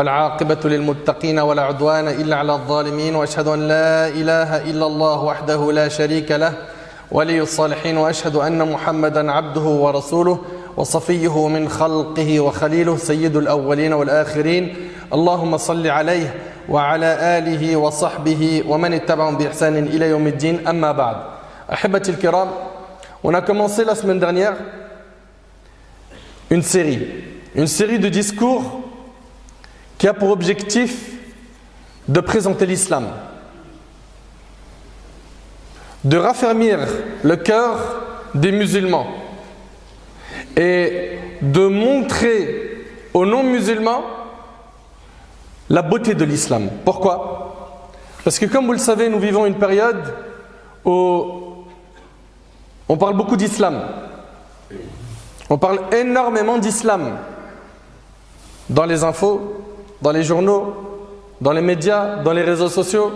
والعاقبة للمتقين ولا عدوان إلا على الظالمين وأشهد أن لا إله إلا الله وحده لا شريك له ولي الصالحين وأشهد أن محمدا عبده ورسوله وصفيه من خلقه وخليله سيد الأولين والآخرين اللهم صل عليه وعلى آله وصحبه ومن اتبعهم بإحسان إلى يوم الدين أما بعد أحبتي الكرام. On a commencé la semaine dernière une série de discours qui a pour objectif de présenter l'islam, de raffermir le cœur des musulmans et de montrer aux non-musulmans la beauté de l'islam. Pourquoi? Parce que comme vous le savez, nous vivons une période où on parle beaucoup d'islam. On parle énormément d'islam dans les infos, dans les journaux, dans les médias, dans les réseaux sociaux.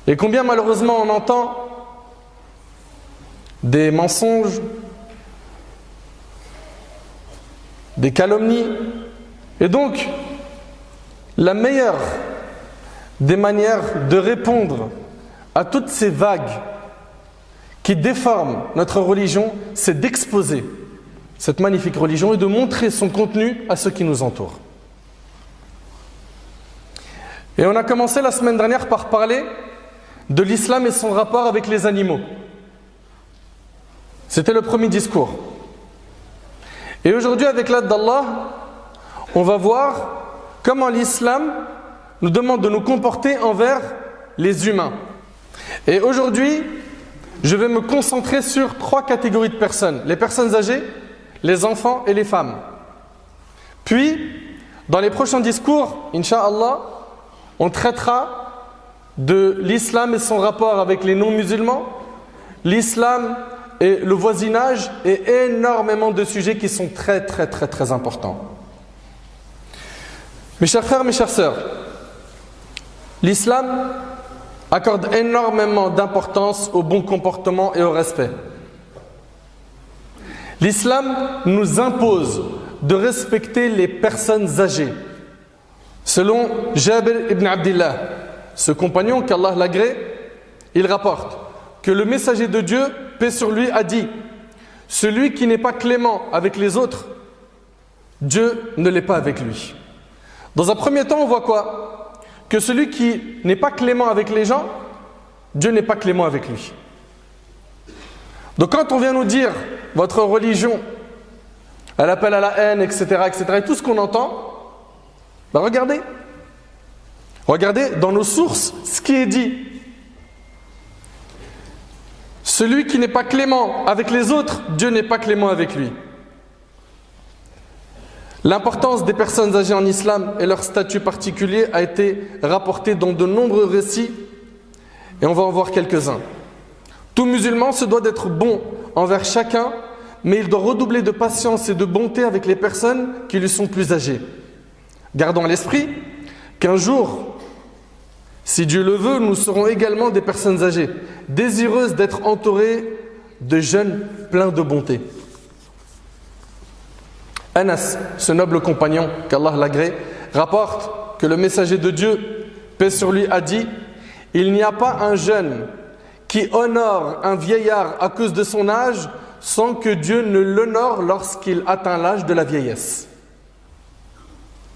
Et combien malheureusement on entend des mensonges, des calomnies. Et donc, la meilleure des manières de répondre à toutes ces vagues qui déforment notre religion, c'est d'exposer cette magnifique religion et de montrer son contenu à ceux qui nous entourent. Et on a commencé la semaine dernière par parler de l'islam et son rapport avec les animaux. C'était le premier discours. Et aujourd'hui, avec l'aide d'Allah, on va voir comment l'islam nous demande de nous comporter envers les humains. Et aujourd'hui, je vais me concentrer sur 3 catégories de personnes. Les personnes âgées, les enfants et les femmes. Puis, dans les prochains discours, Inch'Allah, on traitera de l'islam et son rapport avec les non-musulmans, l'islam et le voisinage et énormément de sujets qui sont très importants. Mes chers frères, mes chères sœurs, l'islam accorde énormément d'importance au bon comportement et au respect. L'islam nous impose de respecter les personnes âgées. Selon Jabir ibn Abdillah, ce compagnon qu'Allah l'agrée, il rapporte que le messager de Dieu, paix sur lui, a dit: celui qui n'est pas clément avec les autres, Dieu ne l'est pas avec lui. Dans un premier temps, on voit quoi? Que celui qui n'est pas clément avec les gens, Dieu n'est pas clément avec lui. Donc quand on vient nous dire votre religion, elle appelle à la haine, etc., et tout ce qu'on entend, regardez dans nos sources ce qui est dit. Celui qui n'est pas clément avec les autres, Dieu n'est pas clément avec lui. L'importance des personnes âgées en islam et leur statut particulier a été rapportée dans de nombreux récits et on va en voir quelques-uns. Tout musulman se doit d'être bon envers chacun, mais il doit redoubler de patience et de bonté avec les personnes qui lui sont plus âgées. Gardons à l'esprit qu'un jour, si Dieu le veut, nous serons également des personnes âgées, désireuses d'être entourées de jeunes pleins de bonté. Anas, ce noble compagnon qu'Allah l'agrée, rapporte que le messager de Dieu, paix sur lui, a dit: il n'y a pas un jeune qui honore un vieillard à cause de son âge sans que Dieu ne l'honore lorsqu'il atteint l'âge de la vieillesse.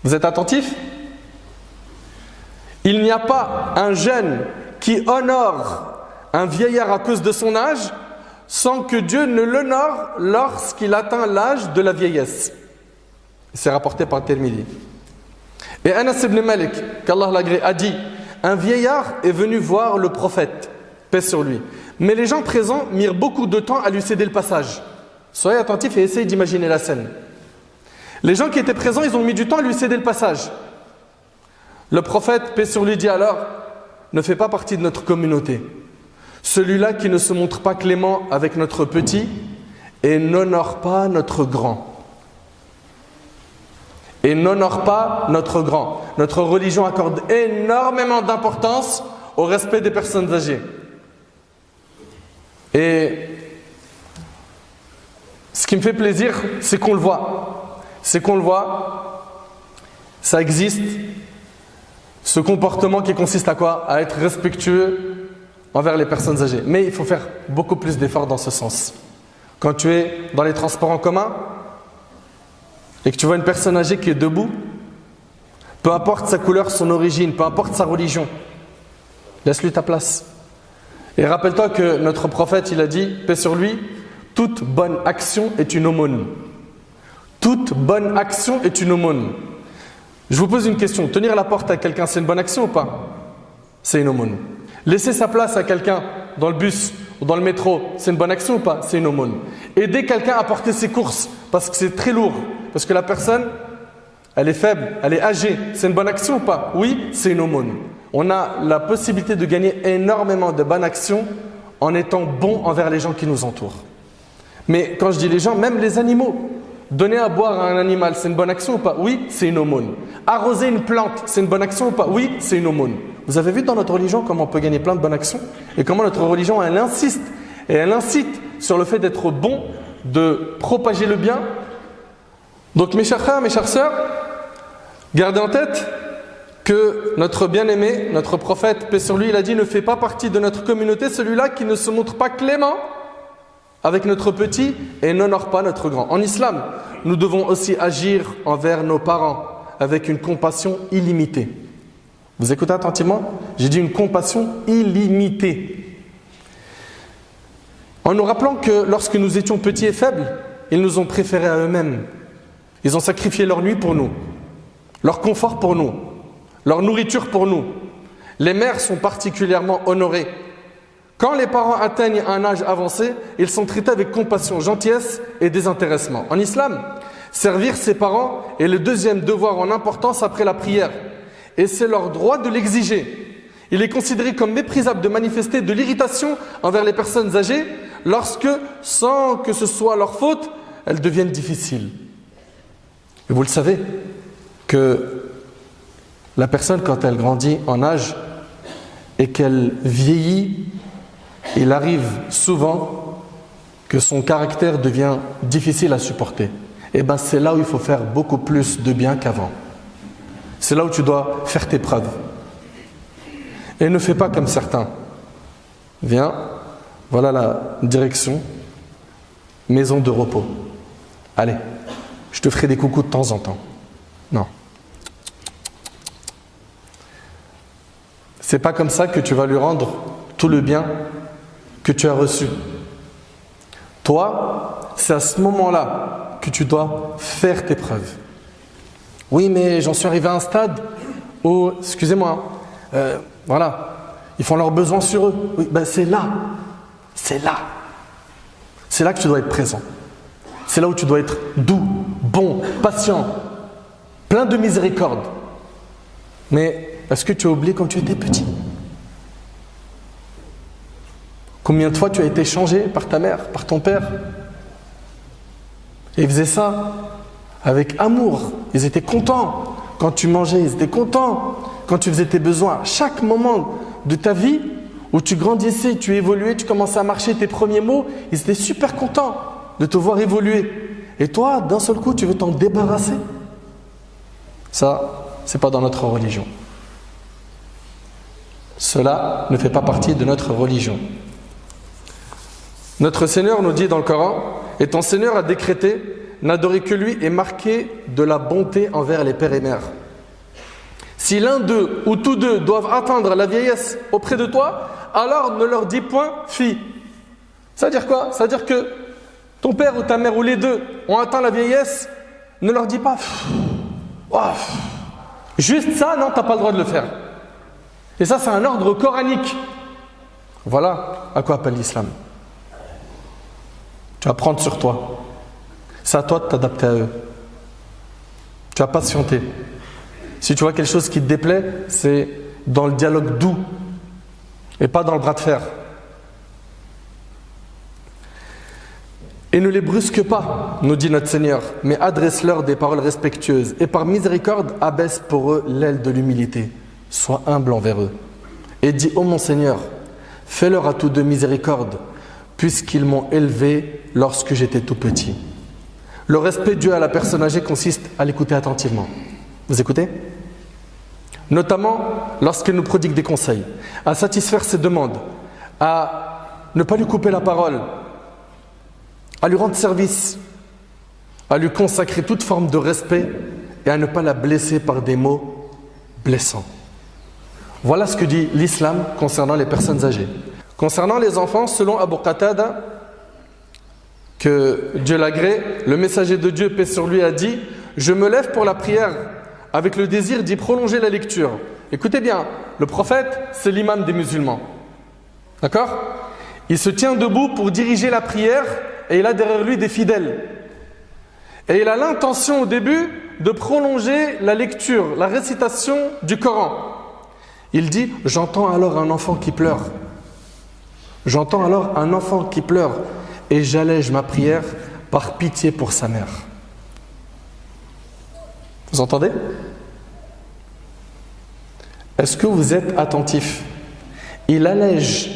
Vous êtes attentifs? Il n'y a pas un jeune qui honore un vieillard à cause de son âge sans que Dieu ne l'honore lorsqu'il atteint l'âge de la vieillesse. C'est rapporté par Tirmidhi. Et Anas ibn Malik, qu'Allah l'agrée, a dit: un vieillard est venu voir le prophète, paix sur lui. Mais les gens présents mirent beaucoup de temps à lui céder le passage. Soyez attentifs et essayez d'imaginer la scène. Les gens qui étaient présents, ils ont mis du temps à lui céder le passage. Le prophète, paix sur lui, dit alors: ne fait pas partie de notre communauté. Celui-là qui ne se montre pas clément avec notre petit et n'honore pas notre grand. Et n'honore pas notre grand. Notre religion accorde énormément d'importance au respect des personnes âgées. Et ce qui me fait plaisir, c'est qu'on le voit. Ça existe, ce comportement qui consiste à quoi? À être respectueux envers les personnes âgées. Mais il faut faire beaucoup plus d'efforts dans ce sens. Quand tu es dans les transports en commun et que tu vois une personne âgée qui est debout, peu importe sa couleur, son origine, peu importe sa religion, laisse-lui ta place. Et rappelle-toi que notre prophète, il a dit, paix sur lui, toute bonne action est une aumône. Toute bonne action est une aumône. Je vous pose une question, tenir la porte à quelqu'un, c'est une bonne action ou pas? C'est une aumône. Laisser sa place à quelqu'un dans le bus ou dans le métro, c'est une bonne action ou pas? C'est une aumône. Aider quelqu'un à porter ses courses parce que c'est très lourd, parce que la personne, elle est faible, elle est âgée, c'est une bonne action ou pas? Oui, c'est une aumône. On a la possibilité de gagner énormément de bonnes actions en étant bon envers les gens qui nous entourent. Mais quand je dis les gens, même les animaux. Donner à boire à un animal, c'est une bonne action ou pas? Oui, c'est une aumône. Arroser une plante, c'est une bonne action ou pas? Oui, c'est une aumône. Vous avez vu dans notre religion comment on peut gagner plein de bonnes actions? Et comment notre religion, elle insiste et elle incite sur le fait d'être bon, de propager le bien. Donc mes chers frères, mes chères sœurs, gardez en tête que notre bien-aimé, notre prophète, paix sur lui, il a dit, ne fait pas partie de notre communauté celui-là qui ne se montre pas clément avec notre petit et n'honore pas notre grand. En islam, nous devons aussi agir envers nos parents avec une compassion illimitée. Vous écoutez attentivement? J'ai dit une compassion illimitée. En nous rappelant que lorsque nous étions petits et faibles, ils nous ont préférés à eux-mêmes. Ils ont sacrifié leur nuit pour nous, leur confort pour nous, leur nourriture pour nous. Les mères sont particulièrement honorées. Quand les parents atteignent un âge avancé, ils sont traités avec compassion, gentillesse et désintéressement. En islam, servir ses parents est le deuxième devoir en importance après la prière. Et c'est leur droit de l'exiger. Il est considéré comme méprisable de manifester de l'irritation envers les personnes âgées lorsque, sans que ce soit leur faute, elles deviennent difficiles. Et vous le savez, que la personne, quand elle grandit en âge et qu'elle vieillit, il arrive souvent que son caractère devient difficile à supporter. Et bien c'est là où il faut faire beaucoup plus de bien qu'avant. C'est là où tu dois faire tes preuves. Et ne fais pas comme certains. Viens, voilà la direction, maison de repos. Allez, je te ferai des coucous de temps en temps. Non. C'est pas comme ça que tu vas lui rendre tout le bien que tu as reçu. Toi, c'est à ce moment-là que tu dois faire tes preuves. Oui, mais j'en suis arrivé à un stade où, excusez-moi, voilà, ils font leurs besoins sur eux. Oui, ben c'est là que tu dois être présent. C'est là où tu dois être doux, bon, patient, plein de miséricorde. Mais est-ce que tu as oublié quand tu étais petit? Combien de fois tu as été changé par ta mère, par ton père? Et ils faisaient ça avec amour. Ils étaient contents. Quand tu mangeais, ils étaient contents. Quand tu faisais tes besoins, chaque moment de ta vie où tu grandissais, tu évoluais, tu commençais à marcher, tes premiers mots, ils étaient super contents de te voir évoluer. Et toi, d'un seul coup, tu veux t'en débarrasser? Ça, c'est pas dans notre religion. Cela ne fait pas partie de notre religion. Notre Seigneur nous dit dans le Coran, et ton Seigneur a décrété, n'adorer que lui et marquer de la bonté envers les pères et mères. Si l'un d'eux ou tous deux doivent atteindre la vieillesse auprès de toi, alors ne leur dis point fi. Ça veut dire quoi? Ça veut dire que ton père ou ta mère ou les deux ont atteint la vieillesse, ne leur dis pas juste ça, non, tu n'as pas le droit de le faire. Et ça, c'est un ordre coranique. Voilà à quoi appelle l'islam. Tu vas prendre sur toi. C'est à toi de t'adapter à eux. Tu vas patienter. Si tu vois quelque chose qui te déplaît, c'est dans le dialogue doux et pas dans le bras de fer. Et ne les brusque pas, nous dit notre Seigneur, mais adresse-leur des paroles respectueuses et par miséricorde abaisse pour eux l'aile de l'humilité. Sois humble envers eux. Et dis, ô mon Seigneur, fais-leur à tous deux miséricorde, puisqu'ils m'ont élevé lorsque j'étais tout petit. Le respect dû à la personne âgée consiste à l'écouter attentivement. Vous écoutez? Notamment lorsqu'elle nous prodigue des conseils, à satisfaire ses demandes, à ne pas lui couper la parole, à lui rendre service, à lui consacrer toute forme de respect et à ne pas la blesser par des mots blessants. Voilà ce que dit l'islam concernant les personnes âgées. Concernant les enfants, selon Abu Qatada, que Dieu l'agrée, le messager de Dieu, paix sur lui, a dit « Je me lève pour la prière avec le désir d'y prolonger la lecture. » Écoutez bien, le prophète, c'est l'imam des musulmans. D'accord? Il se tient debout pour diriger la prière et il a derrière lui des fidèles. Et il a l'intention au début de prolonger la lecture, la récitation du Coran. Il dit « J'entends alors un enfant qui pleure. J'entends alors un enfant qui pleure et j'allège ma prière par pitié pour sa mère. » Vous entendez? Est-ce que vous êtes attentif? Il allège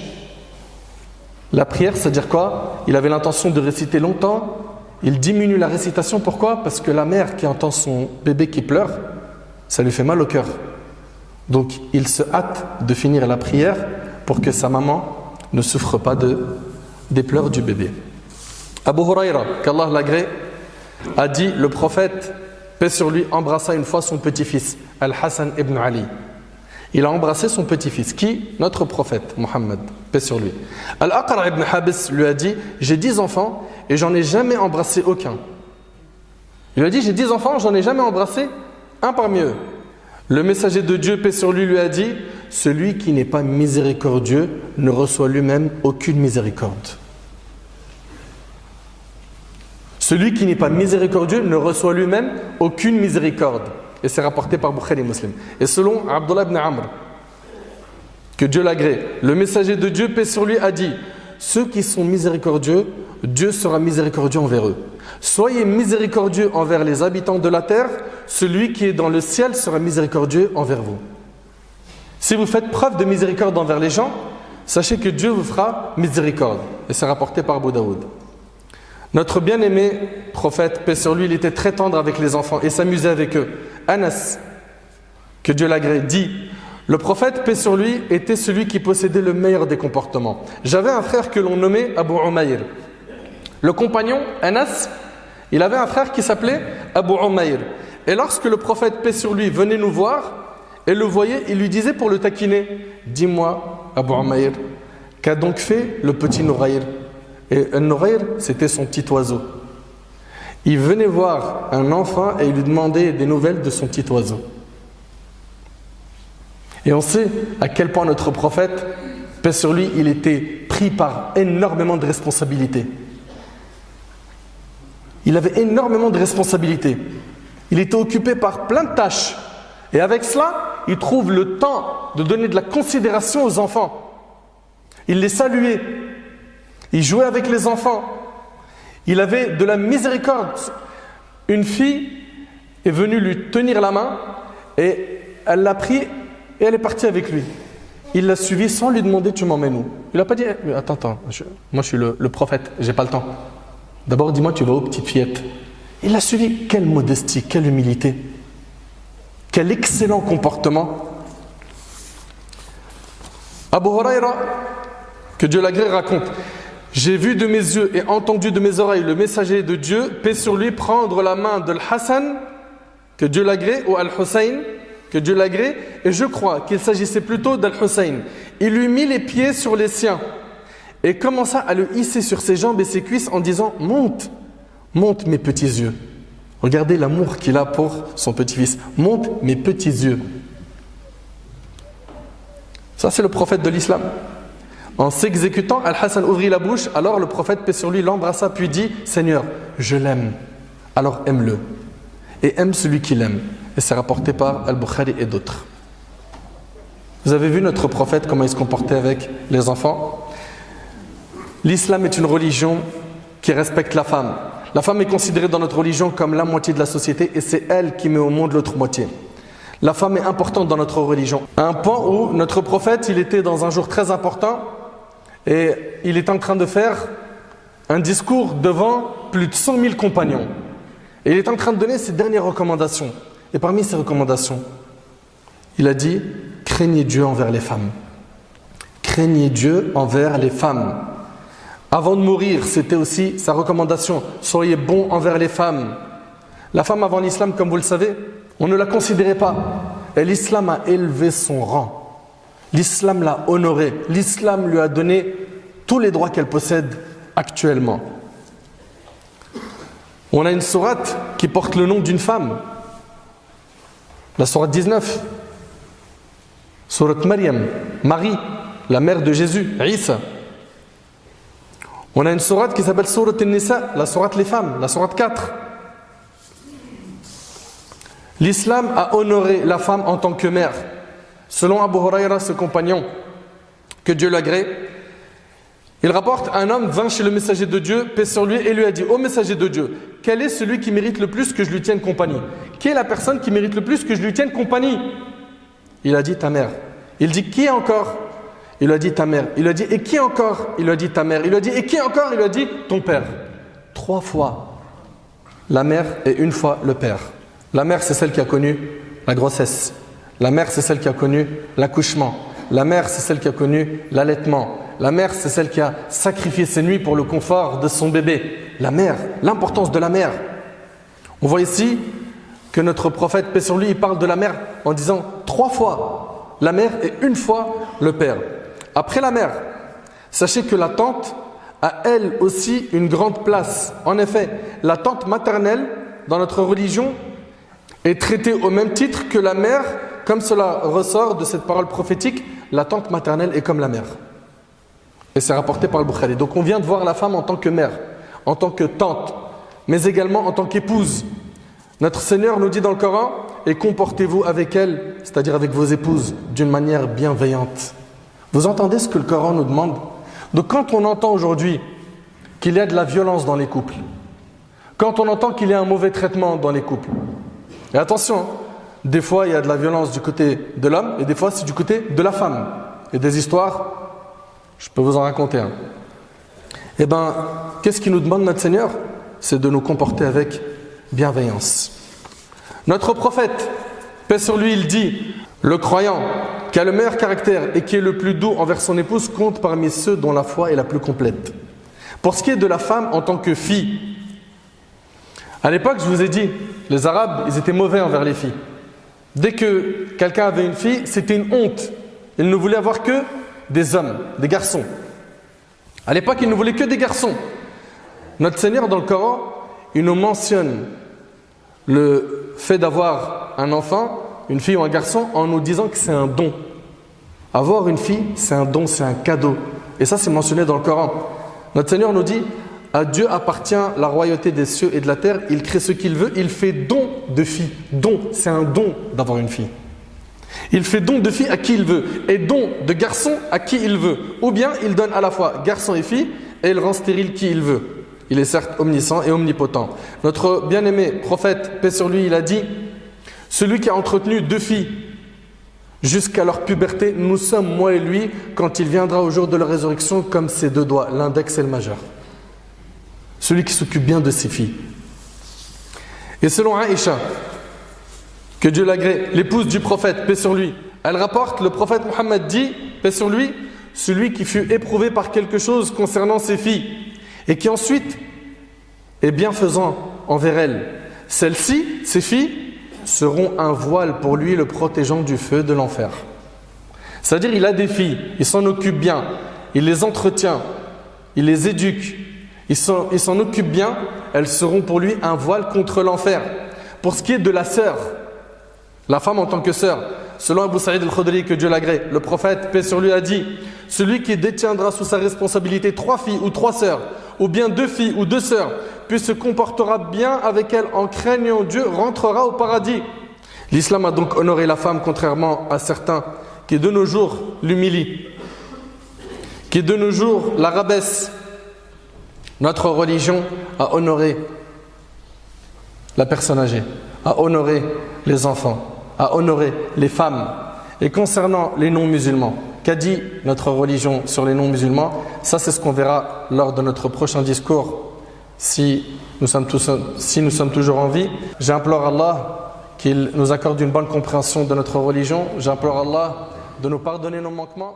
la prière, c'est-à-dire quoi? Il avait l'intention de réciter longtemps. Il diminue la récitation, pourquoi? Parce que la mère qui entend son bébé qui pleure, ça lui fait mal au cœur. Donc il se hâte de finir la prière pour que sa maman ne souffre pas des pleurs du bébé. Abu Huraira, qu'Allah l'agrée, a dit, le prophète, paix sur lui, embrassa une fois son petit-fils, Al-Hassan ibn Ali. Il a embrassé son petit-fils. Qui? Notre prophète, Mohammed, paix sur lui. Al-Aqra ibn Habis lui a dit, j'ai 10 enfants et j'en ai jamais embrassé aucun. Il lui a dit, j'ai 10 enfants, j'en ai jamais embrassé un parmi eux. Le messager de Dieu, paix sur lui a dit, celui qui n'est pas miséricordieux ne reçoit lui-même aucune miséricorde. Celui qui n'est pas miséricordieux ne reçoit lui-même aucune miséricorde. Et c'est rapporté par Bukhari Muslim. Et selon Abdullah ibn Amr, que Dieu l'agrée, le messager de Dieu, paix sur lui, a dit, ceux qui sont miséricordieux, Dieu sera miséricordieux envers eux. Soyez miséricordieux envers les habitants de la terre, celui qui est dans le ciel sera miséricordieux envers vous. Si vous faites preuve de miséricorde envers les gens, sachez que Dieu vous fera miséricorde. Et c'est rapporté par Abu Daoud. Notre bien-aimé prophète, paix sur lui, il était très tendre avec les enfants et s'amusait avec eux. Anas, que Dieu l'agrée, dit, le prophète, paix sur lui, était celui qui possédait le meilleur des comportements. J'avais un frère que l'on nommait Abu Umayr. Le compagnon, Anas, il avait un frère qui s'appelait Abu Umayr. Et lorsque le prophète, paix sur lui, venait nous voir et le voyait, il lui disait pour le taquiner, dis-moi, Abu Umayr, qu'a donc fait le petit Nourayr? Et un Nourayr, c'était son petit oiseau. Il venait voir un enfant et il lui demandait des nouvelles de son petit oiseau. Et on sait à quel point notre prophète, paix sur lui, il était pris par énormément de responsabilités. Il avait énormément de responsabilités. Il était occupé par plein de tâches. Et avec cela, il trouve le temps de donner de la considération aux enfants. Il les saluait. Il jouait avec les enfants. Il avait de la miséricorde. Une fille est venue lui tenir la main et elle l'a pris et elle est partie avec lui. Il l'a suivi sans lui demander tu m'emmènes où. Il n'a pas dit attends, moi je suis le prophète, j'ai pas le temps. D'abord dis-moi tu vas où petite fillette. Il l'a suivi. Quelle modestie, quelle humilité, quel excellent comportement. Abu Huraira, que Dieu l'agrée, raconte, j'ai vu de mes yeux et entendu de mes oreilles le messager de Dieu, paix sur lui, prendre la main de Al-Hassan, que Dieu l'agrée, ou Al-Hussein, que Dieu l'agrée, et je crois qu'il s'agissait plutôt d'Al-Hussein. Il lui mit les pieds sur les siens et commença à le hisser sur ses jambes et ses cuisses en disant « Monte, monte mes petits yeux ». Regardez l'amour qu'il a pour son petit-fils. « Monte mes petits yeux ». Ça c'est le prophète de l'islam. En s'exécutant, Al-Hassan ouvrit la bouche, alors le prophète, paix sur lui, l'embrassa, puis dit « Seigneur, je l'aime, alors aime-le, et aime celui qui l'aime ». Et c'est rapporté par Al-Bukhari et d'autres. Vous avez vu notre prophète, comment il se comportait avec les enfants? L'islam est une religion qui respecte la femme. La femme est considérée dans notre religion comme la moitié de la société et c'est elle qui met au monde l'autre moitié. La femme est importante dans notre religion. À un point où notre prophète, il était dans un jour très important et il est en train de faire un discours devant plus de 100 000 compagnons. Et il est en train de donner ses dernières recommandations. Et parmi ses recommandations, il a dit « Craignez Dieu envers les femmes ». Craignez Dieu envers les femmes. Avant de mourir, c'était aussi sa recommandation « Soyez bons envers les femmes ». La femme avant l'islam, comme vous le savez, on ne la considérait pas. Et l'islam a élevé son rang. L'islam l'a honorée. L'islam lui a donné tous les droits qu'elle possède actuellement. On a une sourate qui porte le nom d'une femme. La sourate 19. Sourate Maryam, Marie, la mère de Jésus, Isa. On a une sourate qui s'appelle Sourate An-Nisa, la sourate les femmes, la sourate 4. L'islam a honoré la femme en tant que mère. Selon Abu Huraira, ce compagnon, que Dieu l'agrée, il rapporte, un homme vint chez le messager de Dieu, paix sur lui, et lui a dit « Ô messager de Dieu, quel est celui qui mérite le plus que je lui tienne compagnie? Qui est la personne qui mérite le plus que je lui tienne compagnie ?» Il a dit « Ta mère ». Il dit « Qui encore ?» Il lui a dit « Ta mère ». Il lui a dit « Et qui encore ?» Il lui a dit « Ta mère ». Il lui a dit « Et qui encore ?» Il lui a dit « Ton père ». 3 fois la mère et 1 fois le père. La mère, c'est celle qui a connu la grossesse. La mère, c'est celle qui a connu l'accouchement. La mère, c'est celle qui a connu l'allaitement. La mère, c'est celle qui a sacrifié ses nuits pour le confort de son bébé. La mère, l'importance de la mère. On voit ici que notre prophète, paix sur lui, il parle de la mère en disant 3 fois la mère et 1 fois le père. Après la mère, sachez que la tante a elle aussi une grande place. En effet, la tante maternelle dans notre religion est traitée au même titre que la mère, comme cela ressort de cette parole prophétique, la tante maternelle est comme la mère. Et c'est rapporté par le Bukhari. Donc on vient de voir la femme en tant que mère, en tant que tante, mais également en tant qu'épouse. Notre Seigneur nous dit dans le Coran, et comportez-vous avec elle, c'est-à-dire avec vos épouses, d'une manière bienveillante. Vous entendez ce que le Coran nous demande? Donc quand on entend aujourd'hui qu'il y a de la violence dans les couples, quand on entend qu'il y a un mauvais traitement dans les couples, et attention, des fois il y a de la violence du côté de l'homme et des fois c'est du côté de la femme. Et des histoires, je peux vous en raconter un. Eh bien, qu'est-ce qu'il nous demande notre Seigneur? C'est de nous comporter avec bienveillance. Notre prophète, paix sur lui, il dit, le croyant qui a le meilleur caractère et qui est le plus doux envers son épouse compte parmi ceux dont la foi est la plus complète. Pour ce qui est de la femme en tant que fille, à l'époque, je vous ai dit, les Arabes, ils étaient mauvais envers les filles. Dès que quelqu'un avait une fille, c'était une honte. Ils ne voulaient avoir que des hommes, des garçons. À l'époque, ils ne voulaient que des garçons. Notre Seigneur, dans le Coran, il nous mentionne le fait d'avoir un enfant, une fille ou un garçon, en nous disant que c'est un don. Avoir une fille, c'est un don, c'est un cadeau. Et ça, c'est mentionné dans le Coran. Notre Seigneur nous dit, à Dieu appartient la royauté des cieux et de la terre, il crée ce qu'il veut, il fait don de fille. Don, c'est un don d'avoir une fille. Il fait don de fille à qui il veut et don de garçon à qui il veut. Ou bien il donne à la fois garçon et fille et il rend stérile qui il veut. Il est certes omniscient et omnipotent. Notre bien-aimé prophète, paix sur lui, il a dit, celui qui a entretenu 2 filles jusqu'à leur puberté, nous sommes, moi et lui, quand il viendra au jour de la résurrection, comme ses 2 doigts, l'index et le majeur. Celui qui s'occupe bien de ses filles. Et selon Aïcha, que Dieu l'agrée, l'épouse du prophète, paix sur lui, elle rapporte, le prophète Mohammed dit, paix sur lui, celui qui fut éprouvé par quelque chose concernant ses filles et qui ensuite est bienfaisant envers elles. Celles-ci, ses filles, seront un voile pour lui le protégeant du feu de l'enfer. C'est-à-dire il a des filles, il s'en occupe bien, il les entretient, il les éduque, il s'en occupe bien, elles seront pour lui un voile contre l'enfer. Pour ce qui est de la sœur, la femme en tant que sœur, selon Abu Saïd al-Khudri, que Dieu l'agrée, le prophète, paix sur lui, a dit, celui qui détiendra sous sa responsabilité 3 filles ou 3 sœurs, ou bien 2 filles ou 2 sœurs, puis se comportera bien avec elles en craignant Dieu, rentrera au paradis. L'islam a donc honoré la femme, contrairement à certains qui de nos jours l'humilient, qui de nos jours la rabaissent. Notre religion a honoré la personne âgée, a honoré les enfants, a honoré les femmes. Et concernant les non-musulmans, qu'a dit notre religion sur les non-musulmans? Ça, c'est ce qu'on verra lors de notre prochain discours, si nous sommes toujours en vie. J'implore Allah qu'il nous accorde une bonne compréhension de notre religion. J'implore Allah de nous pardonner nos manquements.